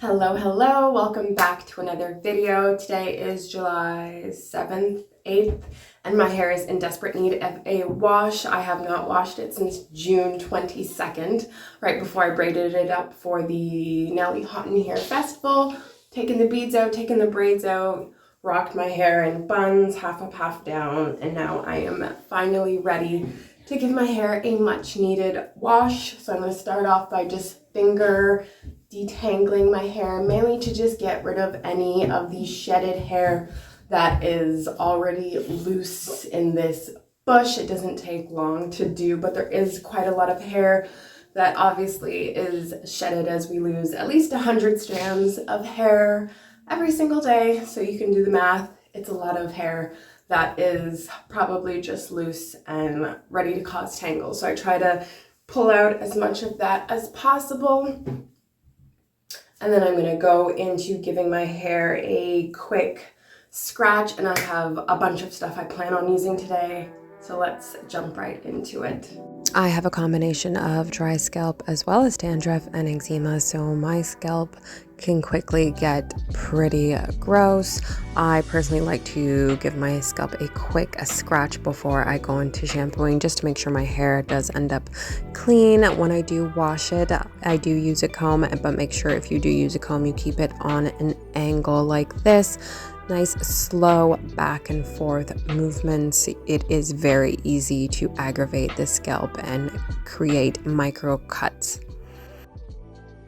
Hello, welcome back to another video. Today is July 7th, 8th, and my hair is in desperate need of a wash. I have not washed it since June 22nd, right before I braided it up for the Nelly Hot in Hair Festival. Taking the beads out, taking the braids out, rocked my hair in buns, half up, half down, and now I am finally ready to give my hair a much needed wash. So I'm going to start off by just finger detangling my hair, mainly to just get rid of any of the shedded hair that is already loose in this bush. It doesn't take long to do, but there is quite a lot of hair that obviously is shedded, as we lose at least 100 strands of hair every single day. So you can do the math. It's a lot of hair that is probably just loose and ready to cause tangles. So I try to pull out as much of that as possible. And then I'm going to go into giving my hair a quick scratch, and I have a bunch of stuff I plan on using today. So let's jump right into it. I have a combination of dry scalp as well as dandruff and eczema, so my scalp can quickly get pretty gross. I personally like to give my scalp a quick scratch before I go into shampooing, just to make sure my hair does end up clean. When I do wash it, I do use a comb, but make sure if you do use a comb, you keep it on an angle like this. Nice slow back and forth movements. It is very easy to aggravate the scalp and create micro cuts.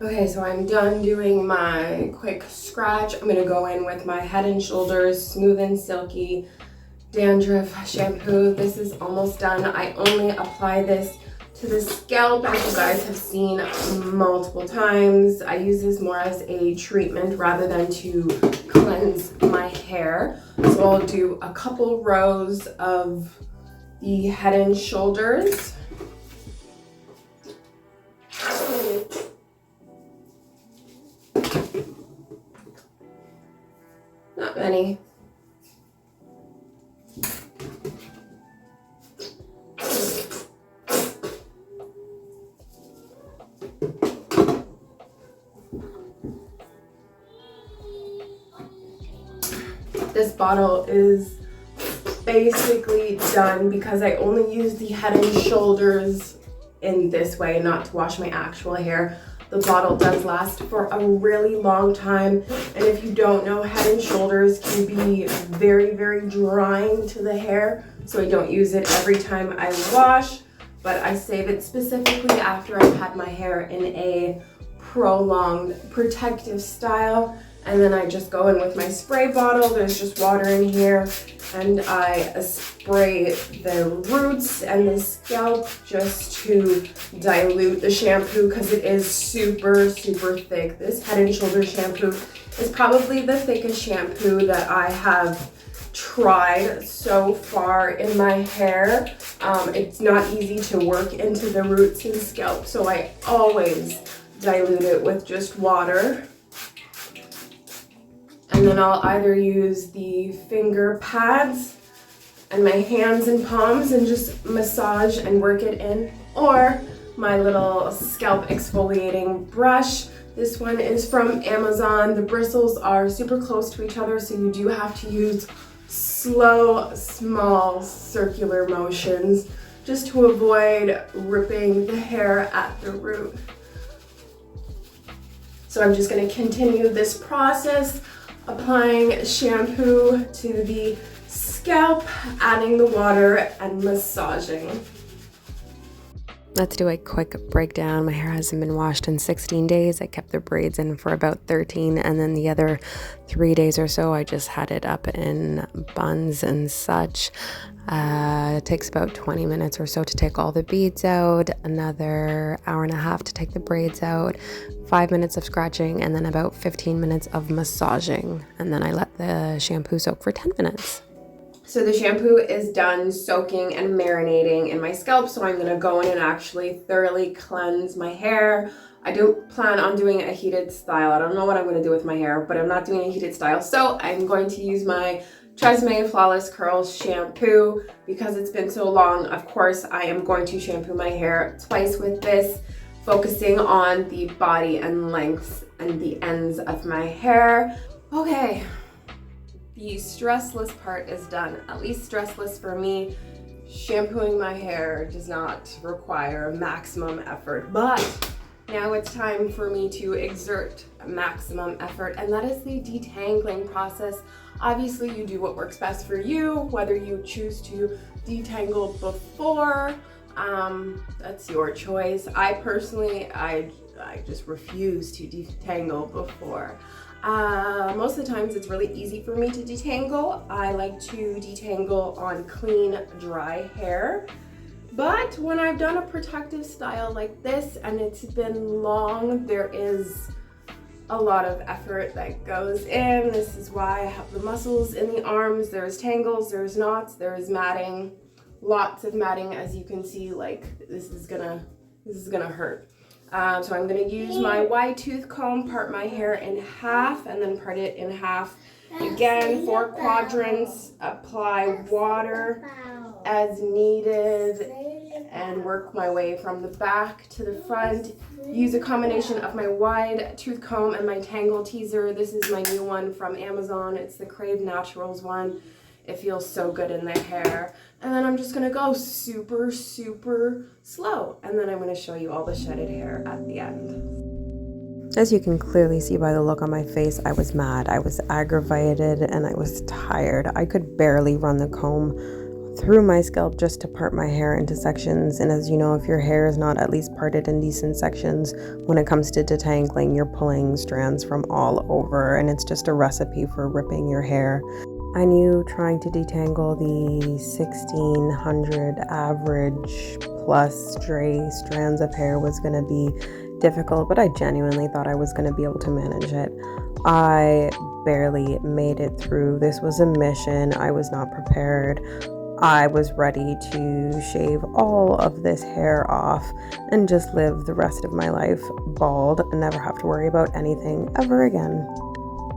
Okay, so I'm done doing my quick scratch. I'm going to go in with my Head and Shoulders Smooth and Silky Dandruff Shampoo. This is almost done. I only apply this to the scalp, as you guys have seen multiple times. I use this more as a treatment rather than to cleanse my hair. So I'll do a couple rows of the Head and Shoulders. Not many. This bottle is basically done because I only use the Head and Shoulders in this way, not to wash my actual hair. The bottle does last for a really long time, and if you don't know, Head and Shoulders can be very, very drying to the hair, so I don't use it every time I wash, but I save it specifically after I've had my hair in a prolonged protective style. And then I just go in with my spray bottle. There's just water in here, and I spray the roots and the scalp just to dilute the shampoo because it is super, super thick. This Head and Shoulders shampoo is probably the thickest shampoo that I have tried so far in my hair. It's not easy to work into the roots and scalp, so I always dilute it with just water. And then I'll either use the finger pads and my hands and palms and just massage and work it in, or my little scalp exfoliating brush. This one is from Amazon. The bristles are super close to each other, so you do have to use slow, small circular motions just to avoid ripping the hair at the root. So I'm just going to continue this process, applying shampoo to the scalp, adding the water, and massaging. Let's do a quick breakdown. My hair hasn't been washed in 16 days. I kept the braids in for about 13, and then the other 3 days or so, I just had it up in buns and such. It takes about 20 minutes or so to take all the beads out, another hour and a half to take the braids out, 5 minutes of scratching, and then about 15 minutes of massaging. And then I let the shampoo soak for 10 minutes. So the shampoo is done soaking and marinating in my scalp, so I'm going to go in and actually thoroughly cleanse my hair. I don't plan on doing a heated style. I don't know what I'm going to do with my hair, but I'm not doing a heated style. So I'm going to use my Tresemme Flawless Curls shampoo because it's been so long. Of course, I am going to shampoo my hair twice with this. focusing on the body and lengths and the ends of my hair. Okay, the stressless part is done, at least stressless for me. Shampooing my hair does not require maximum effort, but now it's time for me to exert maximum effort, and that is the detangling process. Obviously, you do what works best for you, whether you choose to detangle before, that's your choice. I personally, I just refuse to detangle before. Most of the times it's really easy for me to detangle. I like to detangle on clean, dry hair. But when I've done a protective style like this and it's been long, there is a lot of effort that goes in. This is why I have the muscles in the arms. There's tangles, there's knots, there's matting, lots of matting. As you can see, like this is gonna hurt. So I'm gonna use my wide tooth comb, part my hair in half, and then part it in half again. 4 quadrants. Apply water as needed and work my way from the back to the front. Use a combination of my wide tooth comb and my Tangle Teezer. This is my new one from Amazon. It's the Crave Naturals one. It feels so good in the hair. And then I'm just gonna go super, super slow. And then I'm gonna show you all the shedded hair at the end. As you can clearly see by the look on my face, I was mad, I was aggravated, and I was tired. I could barely run the comb through my scalp just to part my hair into sections. And as you know, if your hair is not at least parted in decent sections, when it comes to detangling, you're pulling strands from all over, and it's just a recipe for ripping your hair. I knew trying to detangle the 1600 average plus stray strands of hair was going to be difficult, but I genuinely thought I was going to be able to manage it. I barely made it through. This was a mission. I was not prepared. I was ready to shave all of this hair off and just live the rest of my life bald and never have to worry about anything ever again.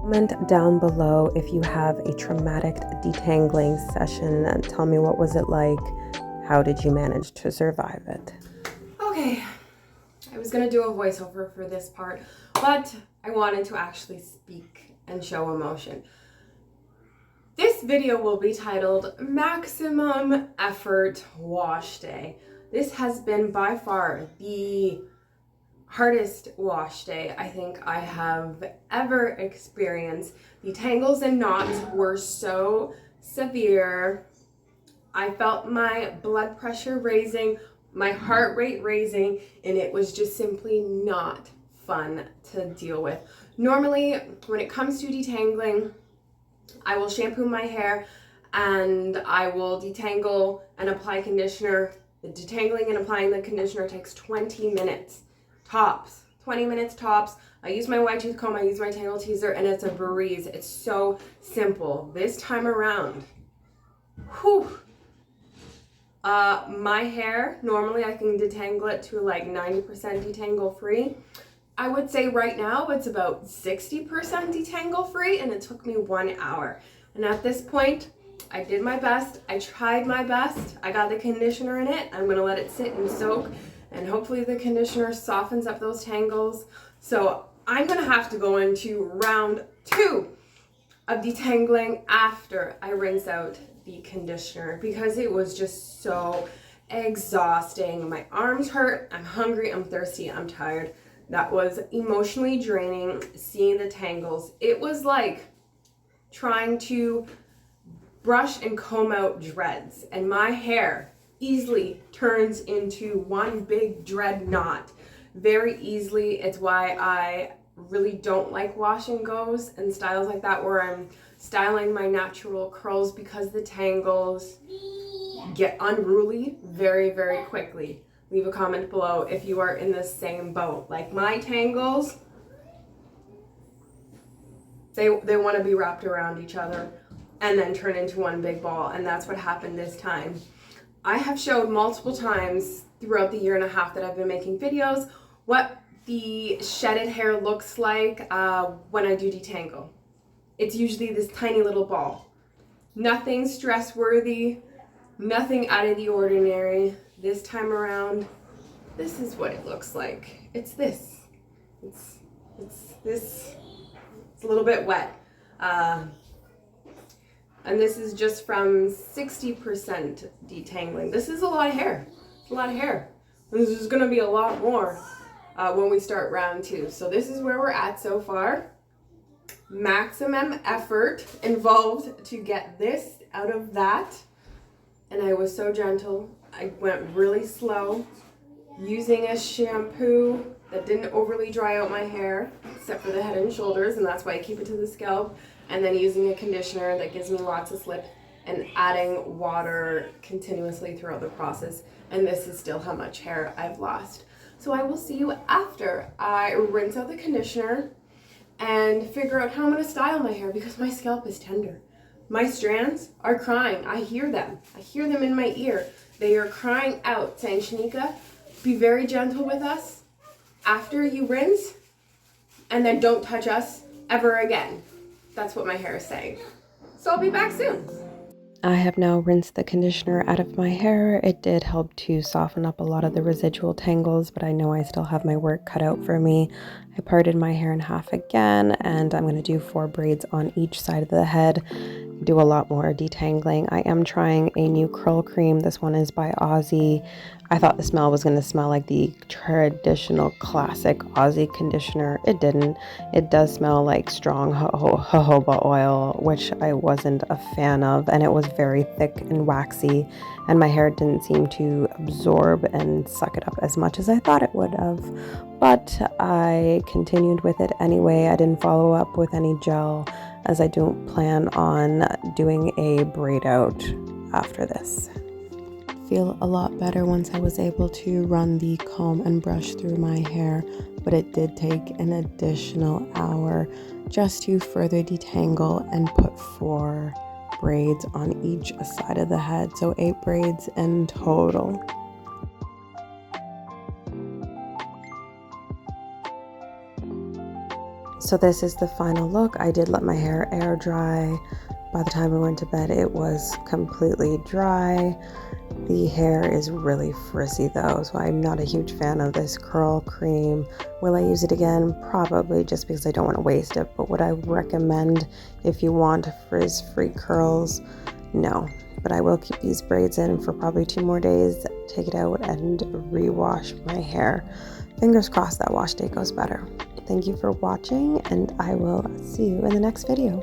Comment down below if you have a traumatic detangling session and tell me, what was it like? How did you manage to survive it? Okay, I was gonna do a voiceover for this part, but I wanted to actually speak and show emotion. This video will be titled Maximum Effort Wash Day. This has been by far the hardest wash day I think I have ever experienced. The tangles and knots were so severe. I felt my blood pressure raising, my heart rate raising, and it was just simply not fun to deal with. Normally, when it comes to detangling, I will shampoo my hair and I will detangle and apply conditioner. The detangling and applying the conditioner takes 20 minutes tops. 20 minutes tops. I use my wide tooth comb, I use my Tangle Teezer, and it's a breeze. It's so simple. This time around, whew. My hair, normally I can detangle it to like 90% detangle free. I would say right now it's about 60% detangle free, and it took me 1 hour. And at this point, I did my best. I tried my best. I got the conditioner in it. I'm gonna let it sit and soak, and hopefully the conditioner softens up those tangles. So I'm gonna have to go into round 2 of detangling after I rinse out the conditioner, because it was just so exhausting. My arms hurt, I'm hungry, I'm thirsty, I'm tired. That was emotionally draining, seeing the tangles. It was like trying to brush and comb out dreads, and my hair easily turns into one big dread knot very easily. It's why I really don't like wash and goes and styles like that where I'm styling my natural curls, because the tangles get unruly very, very quickly. Leave a comment below if you are in the same boat. Like my tangles, they want to be wrapped around each other and then turn into one big ball, and that's what happened this time. I have showed multiple times throughout the 1.5 years that I've been making videos what the shedded hair looks like when I do detangle. It's usually this tiny little ball. Nothing stress worthy, nothing out of the ordinary. This time around, this is what it looks like. It's this. It's this. It's a little bit wet. And this is just from 60% detangling. This is a lot of hair. It's a lot of hair. And this is gonna be a lot more when we start round 2. So this is where we're at so far. Maximum effort involved to get this out of that. And I was so gentle. I went really slow, using a shampoo that didn't overly dry out my hair, except for the head and shoulders, and that's why I keep it to the scalp. And then using a conditioner that gives me lots of slip, and adding water continuously throughout the process. And this is still how much hair I've lost. So I will see you after I rinse out the conditioner and figure out how I'm gonna style my hair, because my scalp is tender. My strands are crying. I hear them. I hear them in my ear. They are crying out, saying, Shanika, be very gentle with us after you rinse, and then don't touch us ever again. That's what my hair is saying. So I'll be back soon. I have now rinsed the conditioner out of my hair. It did help to soften up a lot of the residual tangles, but I know I still have my work cut out for me. I parted my hair in half again, and I'm going to do 4 braids on each side of the head. Do a lot more detangling. I am trying a new curl cream. This one is by Aussie. I thought the smell was going to smell like the traditional classic Aussie conditioner. It didn't. It does smell like strong jojoba oil, which I wasn't a fan of, and it was very thick and waxy, and my hair didn't seem to absorb and suck it up as much as I thought it would have. But I continued with it anyway. I didn't follow up with any gel, as I don't plan on doing a braid out after this. Feel a lot better once I was able to run the comb and brush through my hair, but it did take an additional hour just to further detangle and put 4 braids on each side of the head, so 8 braids in total. So this is the final look. I did let my hair air dry. By the time I went to bed, it was completely dry. The hair is really frizzy though, so I'm not a huge fan of this curl cream. Will I use it again? Probably, just because I don't want to waste it. But would I recommend if you want frizz-free curls? No. But I will keep these braids in for probably 2 more days, take it out and rewash my hair. Fingers crossed that wash day goes better. Thank you for watching, and I will see you in the next video.